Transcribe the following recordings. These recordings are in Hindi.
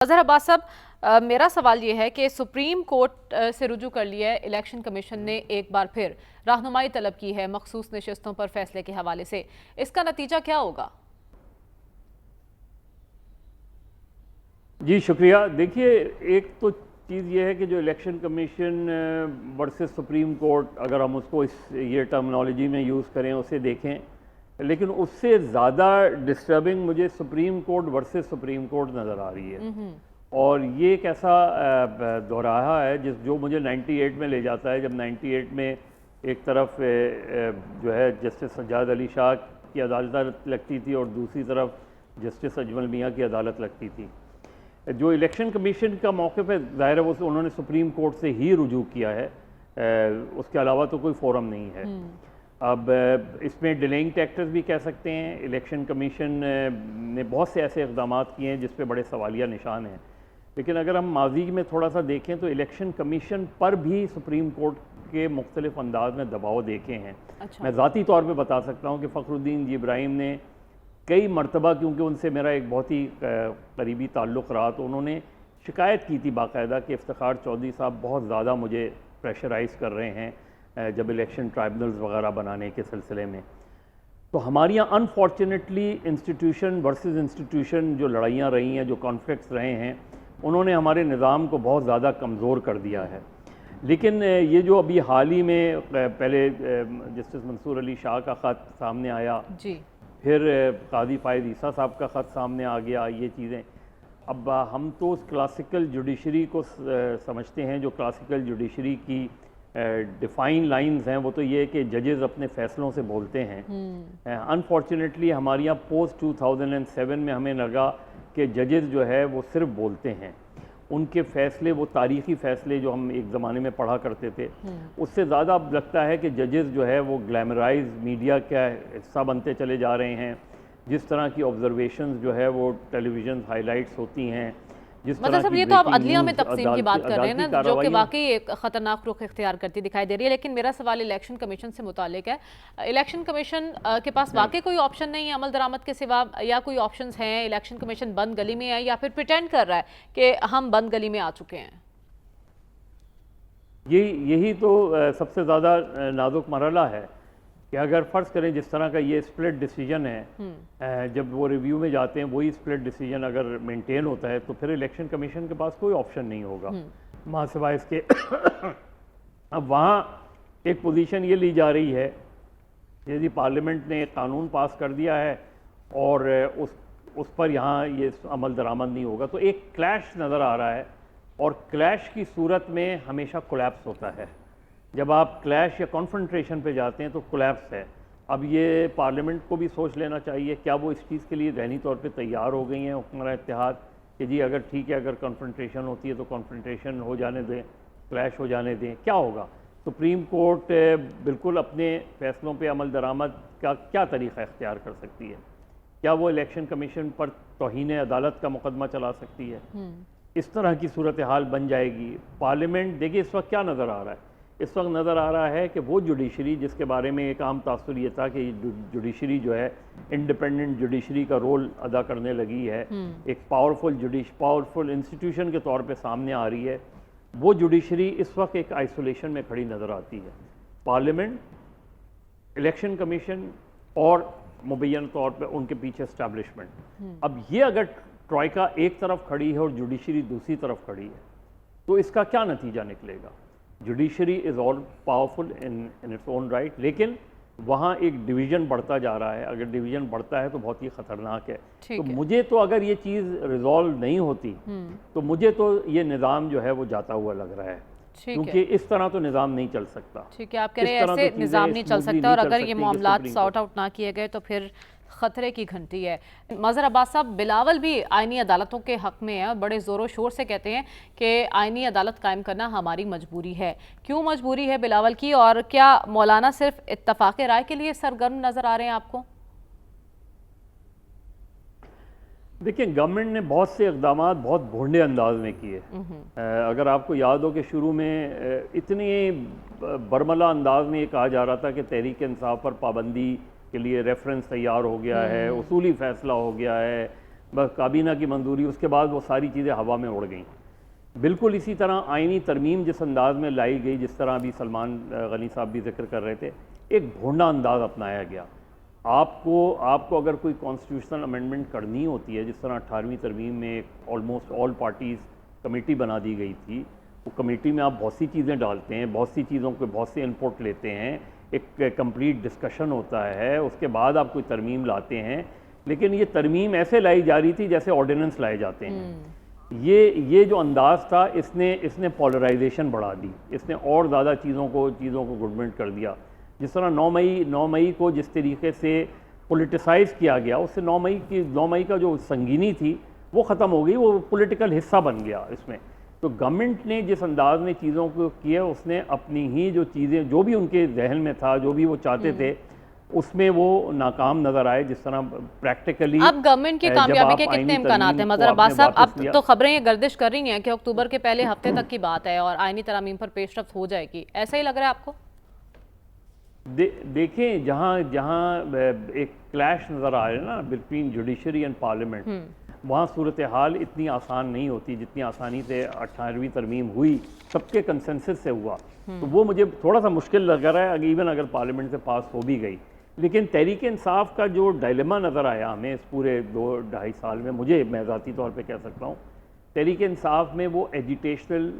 अज़हर अब्बास साहब, मेरा सवाल ये है कि सुप्रीम कोर्ट से रुजू कर लिया है। इलेक्शन कमीशन ने एक बार फिर रहनुमाई तलब की है मखसूस नशिस्तों पर फैसले के हवाले से। इसका नतीजा क्या होगा? जी शुक्रिया। देखिए, एक तो चीज़ ये है कि जो election commission versus supreme court, अगर हम उसको ये टर्मिनोलॉजी में यूज़ करें, उसे देखें, लेकिन उससे ज़्यादा डिस्टर्बिंग मुझे supreme court versus supreme court नज़र आ रही है। और ये एक ऐसा दोराहा है जो मुझे 98 में ले जाता है, जब 98 में एक तरफ जो है जस्टिस सज्जाद अली शाह की अदालत लगती थी और दूसरी तरफ जस्टिस अजमल मियाँ की अदालत लगती थी। जो इलेक्शन कमीशन का मौके पे ज़ाहिर है वो उन्होंने सुप्रीम कोर्ट से ही रुजू किया है, उसके अलावा तो कोई फोरम नहीं है। अब इसमें डिलेइंग टैक्टर्स भी कह सकते हैं। इलेक्शन कमीशन ने बहुत से ऐसे इक़दाम किए हैं जिस पे बड़े सवालिया निशान हैं, लेकिन अगर हम माजी में थोड़ा सा देखें तो इलेक्शन कमीशन पर भी सुप्रीम कोर्ट के मुख्तलिफ अंदाज में दबाव देखे हैं। अच्छा। मैं ज़ाती तौर पर बता सकता हूँ कि फ़खरुद्दीन जी इब्राहिम ने कई मरतबा, क्योंकि उनसे मेरा एक बहुत ही करीबी ताल्लुक़ रहा, तो उन्होंने शिकायत की थी बाकायदा कि इफ्तिखार चौधरी साहब बहुत ज़्यादा मुझे प्रेशराइज़ कर रहे हैं जब इलेक्शन ट्राइब्यूनल्स वगैरह बनाने के सिलसिले में। तो हमारे यहाँ अनफॉर्चुनेटली इंस्टीट्यूशन वर्सेस इंस्टीट्यूशन जो लड़ाइयाँ रही हैं, जो कॉन्फ्लिक्ट्स रहे हैं, उन्होंने हमारे निज़ाम को बहुत ज़्यादा कमज़ोर कर दिया है। लेकिन ये जो अभी हाल ही में पहले जस्टिस मंसूर अली शाह का ख़त सामने आया जी, फिर कादी फ़ायद ईसा साहब का ख़त सामने आ गया, ये चीज़ें अब हम तो उस क्लासिकल जुडिशरी को समझते हैं। जो क्लासिकल जुडिशरी की डिफ़ाइन लाइंस हैं वो तो ये है कि जजेस अपने फ़ैसलों से बोलते हैं। अनफॉर्चुनेटली हमारे यहाँ पोस्ट 2007 में हमें लगा कि जजेस जो है वो सिर्फ बोलते हैं। उनके फ़ैसले, वो तारीख़ी फ़ैसले जो हम एक ज़माने में पढ़ा करते थे, उससे ज़्यादा अब लगता है कि जजेस जो है वो ग्लैमराइज मीडिया का हिस्सा बनते चले जा रहे हैं। जिस तरह की ऑब्जर्वेशंस जो है वो टेलीविज़न हाइलाइट्स होती हैं, जिस मतलब तरह सब की ये तो आप ब्रेकिंग अदलिया में न्यूज़ तकसीम की बात कर रहे हैं ना, जो कि कार्रवाइयों। वाकई एक ख़तरनाक रुख इख्तियार करती दिखाई दे रही है। लेकिन मेरा सवाल इलेक्शन कमीशन से मुतालिक है। इलेक्शन कमीशन के पास वाकई कोई ऑप्शन नहीं है अमल दरामद के सिवा, या कोई ऑप्शंस हैं? इलेक्शन कमीशन बंद गली में है या फिर प्रिटेंड कर रहा है कि हम बंद गली में आ चुके हैं? यही तो सबसे ज़्यादा नाजुक मरहला है कि अगर फ़र्ज़ करें जिस तरह का ये स्प्लिट डिसीजन है, जब वो रिव्यू में जाते हैं वही स्प्लिट डिसीजन अगर मेंटेन होता है तो फिर इलेक्शन कमीशन के पास कोई ऑप्शन नहीं होगा वहाँ सिवाय इसके। अब वहाँ एक पोजीशन ये ली जा रही है कि यदि पार्लियामेंट ने एक कानून पास कर दिया है और उस पर यहाँ ये अमल दरामद नहीं होगा, तो एक क्लैश नज़र आ रहा है। और क्लैश की सूरत में हमेशा कोलैप्स होता है। जब आप क्लैश या कॉन्फ्रंट्रेशन पे जाते हैं तो कोलैप्स है। अब ये पार्लियामेंट को भी सोच लेना चाहिए, क्या वो इस चीज़ के लिए ज़हनी तौर पे तैयार हो गई हैं हुक्मरान इत्तेहाद कि जी अगर ठीक है, अगर कॉन्फ्रंट्रेशन होती है तो कॉन्फ्रंट्रेशन हो जाने दें, क्लैश हो जाने दें, क्या होगा? सुप्रीम कोर्ट बिल्कुल अपने फ़ैसलों पर अमल दरामद का क्या तरीक़ा इख्तियार कर सकती है? क्या वो इलेक्शन कमीशन पर तौहीन अदालत का मुकदमा चला सकती है? इस तरह की सूरत हाल बन जाएगी। पार्लियामेंट, देखिए इस वक्त क्या नज़र आ रहा है, इस वक्त नज़र आ रहा है कि वो जुडिशरी जिसके बारे में एक आम तासुर ये था कि जुडिशरी जो है इंडिपेंडेंट जुडिशरी का रोल अदा करने लगी है, एक पावरफुल इंस्टीट्यूशन के तौर पे सामने आ रही है, वो जुडिशरी इस वक्त एक आइसोलेशन में खड़ी नज़र आती है। पार्लियामेंट, इलेक्शन कमीशन और मुबैयन तौर पर उनके पीछे एस्टैब्लिशमेंट। अब ये अगर ट्रॉयका एक तरफ खड़ी है और जुडिशरी दूसरी तरफ खड़ी है तो इसका क्या नतीजा निकलेगा? Judiciary is all powerful in its own right, लेकिन वहाँ एक डिवीज़न बढ़ता जा रहा है। अगर डिवीज़न बढ़ता है तो बहुत ही ख़तरनाक है। तो मुझे तो अगर ये चीज़ रिजॉल्व नहीं होती तो मुझे तो ये निज़ाम जो है वो जाता हुआ लग रहा है, क्योंकि इस तरह तो निज़ाम नहीं चल सकता। ठीक है, आप कह रहे हैं ऐसे निज़ाम नहीं चल सकता, और अगर ये मामलात सॉर्ट आउट ना किए गए तो फिर ख़तरे की घंटी है। अज़हर अब्बास साहब, बिलावल भी आइनी अदालतों के हक़ में है और बड़े ज़ोरों शोर से कहते हैं कि आइनी अदालत कायम करना हमारी मजबूरी है। क्यों मजबूरी है बिलावल की, और क्या मौलाना सिर्फ इत्तफ़ाक़ राय के लिए सरगर्म नज़र आ रहे हैं आपको? देखिए, गवर्नमेंट ने बहुत से इक़दाम बहुत भोंडे अंदाज में किए। अगर आपको याद हो कि शुरू में इतने बरमला अंदाज में ये कहा जा रहा था कि तहरीक इंसाफ पर पाबंदी के लिए रेफरेंस तैयार हो गया है, उसूली फ़ैसला हो गया है, बस काबीना की मंजूरी, उसके बाद वो सारी चीज़ें हवा में उड़ गई। बिल्कुल इसी तरह आइनी तरमीम जिस अंदाज में लाई गई, जिस तरह अभी सलमान गनी साहब भी जिक्र कर रहे थे, एक भोंडा अंदाज अपनाया गया। आपको अगर कोई कॉन्स्टिट्यूशनल अमेंडमेंट करनी होती है, जिस तरह 18वीं तरमीम में ऑलमोस्ट ऑल पार्टीज़ कमेटी बना दी गई थी, वो कमेटी में आप बहुत सी चीज़ें डालते हैं, बहुत सी चीज़ों के बहुत से इनपुट लेते हैं, एक कंप्लीट डिस्कशन होता है, उसके बाद आप कोई तरमीम लाते हैं। लेकिन ये तरमीम ऐसे लाई जा रही थी जैसे ऑर्डिनेंस लाए जाते हैं। ये जो अंदाज़ था, इसने पोलराइजेशन बढ़ा दी, इसने और ज़्यादा चीज़ों को गुडमेंट कर दिया। जिस तरह 9 मई को जिस तरीके से पोलिटिसाइज़ किया गया, उससे 9 मई का जो संगीनी थी वो ख़त्म हो गई, वो पॉलिटिकल हिस्सा बन गया इसमें। तो गवर्नमेंट ने जिस अंदाज में चीज़ों को किया, उसने अपनी ही जो चीज़ें, जो भी उनके जहन में था, जो भी वो चाहते थे, उसमें वो नाकाम नज़र आए। जिस तरह प्रैक्टिकली अब गवर्नमेंट की कामयाबी के कितने इम्कानात हैं मज़र अब्बास साहब? अब तो खबरें ये गर्दिश कर रही हैं कि अक्टूबर के पहले हफ्ते तक की बात है और आईनी तरमीम पर पेशरफ्त हो जाएगी, ऐसा ही लग रहा है आपको? देखें, जहाँ एक क्लैश नज़र आ रहा है ना बिटवीन जुडिशरी एंड पार्लियामेंट, वहाँ सूरत हाल इतनी आसान नहीं होती जितनी आसानी से 18वीं तरमीम हुई, सबके कंसेंसस से हुआ। तो वो मुझे थोड़ा सा मुश्किल लग रहा है, इवन अगर पार्लियामेंट से पास हो भी गई। लेकिन तहरीक इंसाफ का जो डायलेमा नज़र आया हमें इस पूरे 2-2.5 साल में, मैं ज़ाती तौर पे कह सकता हूँ, तहरीक इंसाफ में वो एजिटेशनल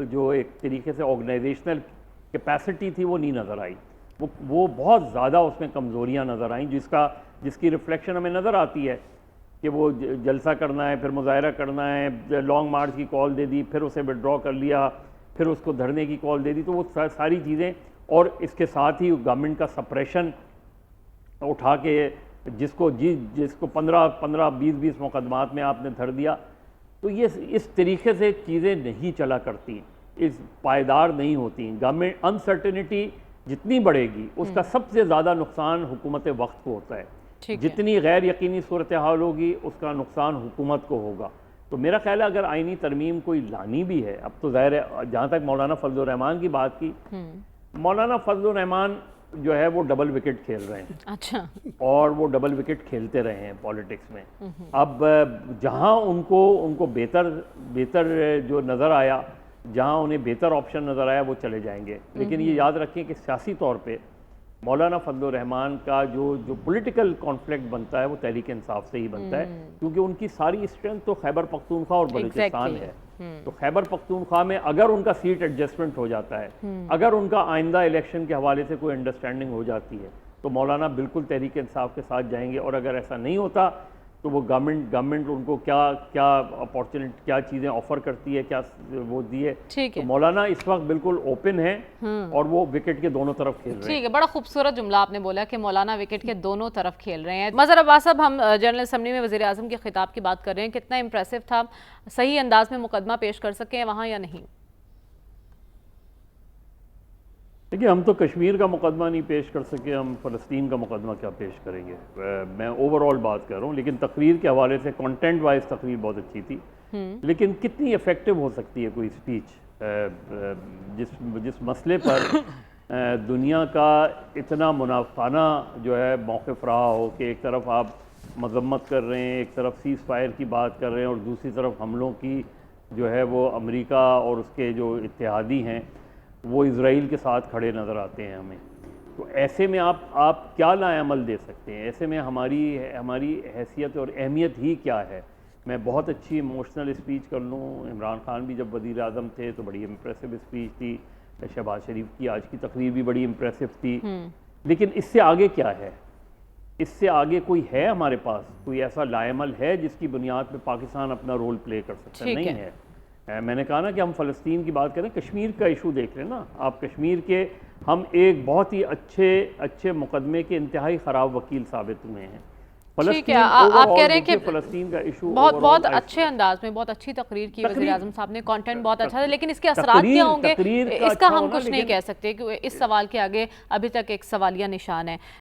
जो एक तरीके से ऑर्गेनाइजेशनल कैपेसिटी थी, वो नहीं नज़र आई। वो बहुत ज़्यादा उसमें कमज़ोरियाँ नज़र आईं, जिसकी रिफ्लेक्शन हमें नज़र आती है कि वो जलसा करना है, फिर मुजाहरा करना है, लॉन्ग मार्च की कॉल दे दी, फिर उसे विड्रॉ कर लिया, फिर उसको धरने की कॉल दे दी। तो वो सारी चीज़ें, और इसके साथ ही गवर्नमेंट का सप्रेशन उठा के जिसको 15-20 मुकदमात में आपने धर दिया। तो ये इस तरीके से चीज़ें नहीं चला करती, इस पायदार नहीं होती। गवर्नमेंट अनसर्टेनिटी जितनी बढ़ेगी, उसका सबसे ज़्यादा नुकसान हुकूमत वक्त को होता है। जितनी गैर यकीनी सूरत हाल होगी, उसका नुकसान हुकूमत को होगा। तो मेरा ख्याल है अगर आईनी तरमीम कोई लानी भी है, अब तो ज़ाहिर है, जहाँ तक मौलाना फजल रहमान की बात की, मौलाना फजल रहमान जो है वो डबल विकेट खेल रहे हैं। अच्छा। और वो डबल विकेट खेलते रहे हैं पॉलिटिक्स में। अब जहाँ उनको बेहतर जो नज़र आया, जहाँ उन्हें बेहतर ऑप्शन नज़र आया, वो चले जाएंगे। लेकिन ये याद रखें कि सियासी तौर पे मौलाना फजल रहमान का जो पॉलिटिकल कॉन्फ्लिक्ट बनता है, वो तहरीक इंसाफ से ही बनता है, क्योंकि उनकी सारी स्ट्रेंथ तो खैबर पख्तूनख्वा और बलूचिस्तान है। तो खैबर पख्तूनख्वा में अगर उनका सीट एडजस्टमेंट हो जाता है, अगर उनका आइंदा इलेक्शन के हवाले से कोई अंडरस्टैंडिंग हो जाती है, तो मौलाना बिल्कुल तहरीक इंसाफ के साथ जाएंगे। और अगर ऐसा नहीं होता, तो वो गवर्नमेंट उनको क्या अपॉर्चुनिटी, क्या चीज़ें ऑफर करती है, क्या वो दिए। तो मौलाना इस वक्त बिल्कुल ओपन है और वो विकेट के दोनों तरफ खेल रहे हैं। ठीक है, बड़ा खूबसूरत जुमला आपने बोला कि मौलाना विकेट के दोनों तरफ खेल रहे हैं। मज़र अब्बास साहब, हम जनरल असम्बली में वज़ीर आज़म के खिताब की बात कर रहे हैं, कितना इम्प्रेसिव था, सही अंदाज में मुकदमा पेश कर सके वहाँ या नहीं? देखिए, हम तो कश्मीर का मुकदमा नहीं पेश कर सके, हम फ़लस्तीन का मुकदमा क्या पेश करेंगे। मैं ओवरऑल बात कर रहा हूँ, लेकिन तकरीर के हवाले से कंटेंट वाइज तकरीर बहुत अच्छी थी। लेकिन कितनी इफ़ेक्टिव हो सकती है कोई स्पीच जिस मसले पर दुनिया का इतना मुनाफाना जो है मौक़िफ़ रहा हो कि एक तरफ आप मज़म्मत कर रहे हैं, एक तरफ सीज़ फायर की बात कर रहे हैं, और दूसरी तरफ हमलों की जो है वो अमेरिका और उसके जो इत्तेहादी हैं वो इज़राइल के साथ खड़े नज़र आते हैं हमें। तो ऐसे में आप क्या लाएअमल दे सकते हैं? ऐसे में हमारी हैसियत और अहमियत ही क्या है? मैं बहुत अच्छी इमोशनल स्पीच कर लूँ, इमरान खान भी जब वज़ीर आज़म थे तो बड़ी इम्प्रेसिव स्पीच थी, शहबाज शरीफ की आज की तकरीर भी बड़ी इम्प्रेसिव थी। लेकिन इससे आगे क्या है? इससे आगे कोई है हमारे पास? कोई ऐसा लाएअमल है जिसकी बुनियाद पर पाकिस्तान अपना रोल प्ले कर सकता है? नहीं है। मैंने कहा ना कि हम फ़लस्तीन की बात करें, कश्मीर का इशू देख लें ना आप। कश्मीर के हम एक बहुत ही अच्छे मुकदमे के इंतहाई ख़राब वकील साबित हुए हैं। ठीक है, आप कह रहे हैं कि फ़लस्तीन का इशू बहुत अच्छे अंदाज में बहुत अच्छी तकरीर की वज़ीर आज़म साहब ने, कंटेंट बहुत अच्छा था, लेकिन इसके असरात क्या होंगे इसका हम कुछ नहीं कह सकते, क्योंकि इस सवाल के आगे अभी तक एक सवालिया निशान है।